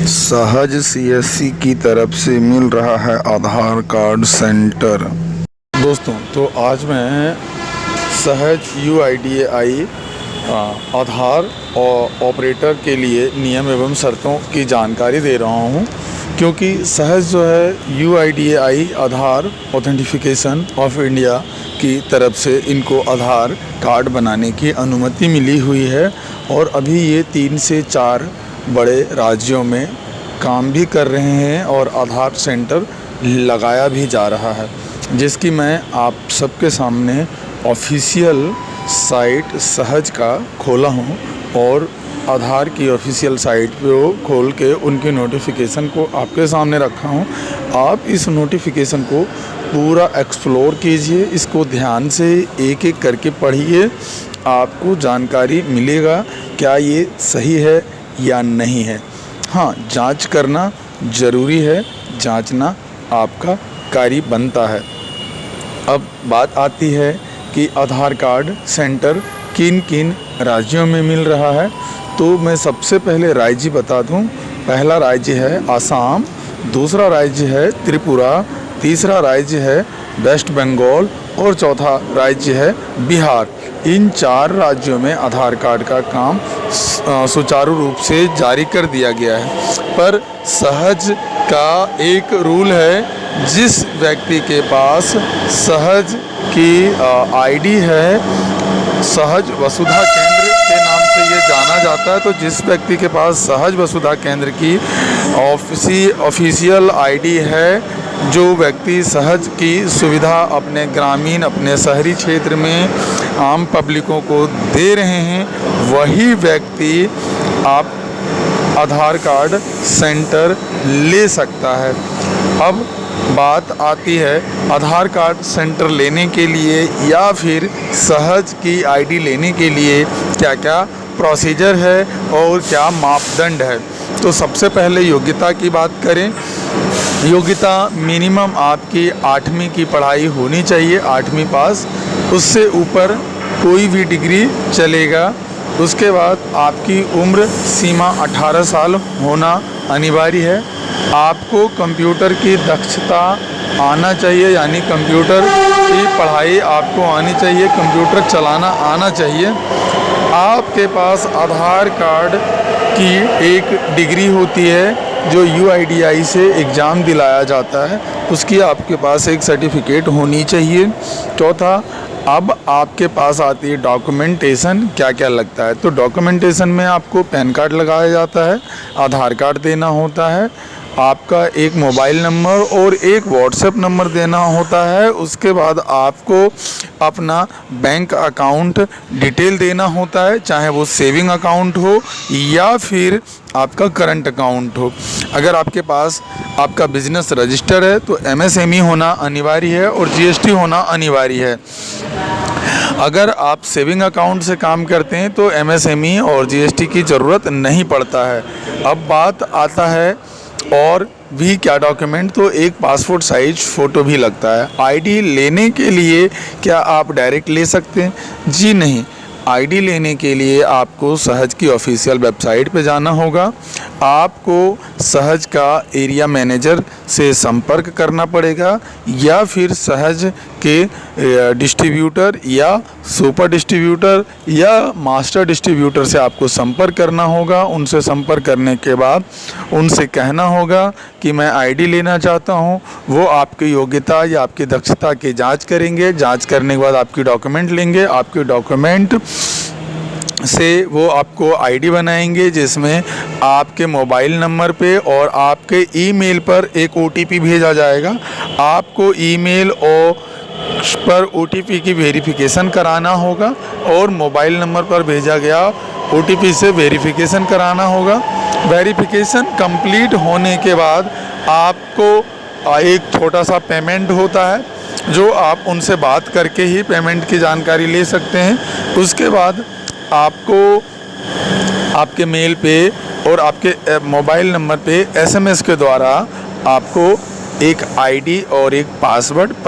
सहज सीएससी की तरफ से मिल रहा है आधार कार्ड सेंटर। दोस्तों, तो आज मैं सहज UIDAI आधार और ऑपरेटर के लिए नियम एवं शर्तों की जानकारी दे रहा हूं, क्योंकि सहज जो है UIDAI Aadhaar authentication of India की तरफ से इनको आधार कार्ड बनाने की अनुमति मिली हुई है और अभी ये 3 से 4 बड़े राज्यों में काम भी कर रहे हैं और आधार सेंटर लगाया भी जा रहा है, जिसकी मैं आप सबके सामने ऑफिशियल साइट सहज का खोला हूं और आधार की ऑफिशियल साइट को खोल के उनके नोटिफिकेशन को आपके सामने रखा हूं। आप इस नोटिफिकेशन को पूरा एक्सप्लोर कीजिए, इसको ध्यान से एक एक करके पढ़िए, आपको जानकारी मिलेगा क्या ये सही है या नहीं है। हाँ, जांच करना ज़रूरी है, जांचना आपका कार्य बनता है। अब बात आती है कि आधार कार्ड सेंटर किन किन राज्यों में मिल रहा है, तो मैं सबसे पहले राज्य बता दूं। पहला राज्य है आसाम, दूसरा राज्य है त्रिपुरा, तीसरा राज्य है वेस्ट बंगाल और चौथा राज्य है बिहार। इन 4 राज्यों में आधार कार्ड का काम सुचारू रूप से जारी कर दिया गया है, पर सहज का एक रूल है, जिस व्यक्ति के पास सहज की आईडी है, सहज वसुधा केंद्र के नाम से ये जाना जाता है, तो जिस व्यक्ति के पास सहज वसुधा केंद्र की ऑफिशियल आईडी है, जो व्यक्ति सहज की सुविधा अपने ग्रामीण, अपने शहरी क्षेत्र में आम पब्लिकों को दे रहे हैं, वही व्यक्ति आप आधार कार्ड सेंटर ले सकता है। अब बात आती है आधार कार्ड सेंटर लेने के लिए या फिर सहज की आईडी लेने के लिए क्या क्या प्रोसीजर है और क्या मापदंड है। तो सबसे पहले योग्यता की बात करें। योग्यता मिनिमम आपकी 8वीं की पढ़ाई होनी चाहिए, 8वीं पास, उससे ऊपर कोई भी डिग्री चलेगा। उसके बाद आपकी उम्र सीमा 18 साल होना अनिवार्य है। आपको कंप्यूटर की दक्षता आना चाहिए, यानी कंप्यूटर की पढ़ाई आपको आनी चाहिए, कंप्यूटर चलाना आना चाहिए। आपके पास आधार कार्ड की एक डिग्री होती है जो UIDAI से एग्ज़ाम दिलाया जाता है, उसकी आपके पास एक सर्टिफिकेट होनी चाहिए। चौथा, अब आपके पास आती है डॉक्यूमेंटेशन, क्या क्या लगता है। तो डॉक्यूमेंटेशन में आपको पैन कार्ड लगाया जाता है, आधार कार्ड देना होता है, आपका एक मोबाइल नंबर और एक व्हाट्सएप नंबर देना होता है। उसके बाद आपको अपना बैंक अकाउंट डिटेल देना होता है, चाहे वो सेविंग अकाउंट हो या फिर आपका करंट अकाउंट हो। अगर आपके पास आपका बिजनेस रजिस्टर है तो MSME होना अनिवार्य है और GST होना अनिवार्य है। अगर आप सेविंग अकाउंट से काम करते हैं तो MSME और GST की ज़रूरत नहीं पड़ता है। अब बात आता है और भी क्या डॉक्यूमेंट, तो एक पासपोर्ट साइज फ़ोटो भी लगता है। आईडी लेने के लिए क्या आप डायरेक्ट ले सकते हैं? जी नहीं, आईडी लेने के लिए आपको सहज की ऑफिशियल वेबसाइट पे जाना होगा। आपको सहज का एरिया मैनेजर से संपर्क करना पड़ेगा या फिर सहज के डिस्ट्रीब्यूटर या सुपर डिस्ट्रीब्यूटर या मास्टर डिस्ट्रीब्यूटर से आपको संपर्क करना होगा। उनसे संपर्क करने के बाद उनसे कहना होगा कि मैं आईडी लेना चाहता हूं। वो आपकी योग्यता या आपकी दक्षता की जांच करेंगे, जांच करने के बाद आपकी डॉक्यूमेंट लेंगे, आपके डॉक्यूमेंट से वो आपको आईडी बनाएंगे, जिसमें आपके मोबाइल नंबर पे और आपके ईमेल पर एक OTP भेजा जाएगा। आपको ईमेल पर OTP की वेरिफिकेशन कराना होगा और मोबाइल नंबर पर भेजा गया OTP से वेरिफिकेशन कराना होगा। वेरिफिकेशन कंप्लीट होने के बाद आपको एक छोटा सा पेमेंट होता है, जो आप उनसे बात करके ही पेमेंट की जानकारी ले सकते हैं। उसके बाद आपको आपके मेल पे और आपके मोबाइल नंबर पे SMS के द्वारा आपको एक आईडी और एक पासवर्ड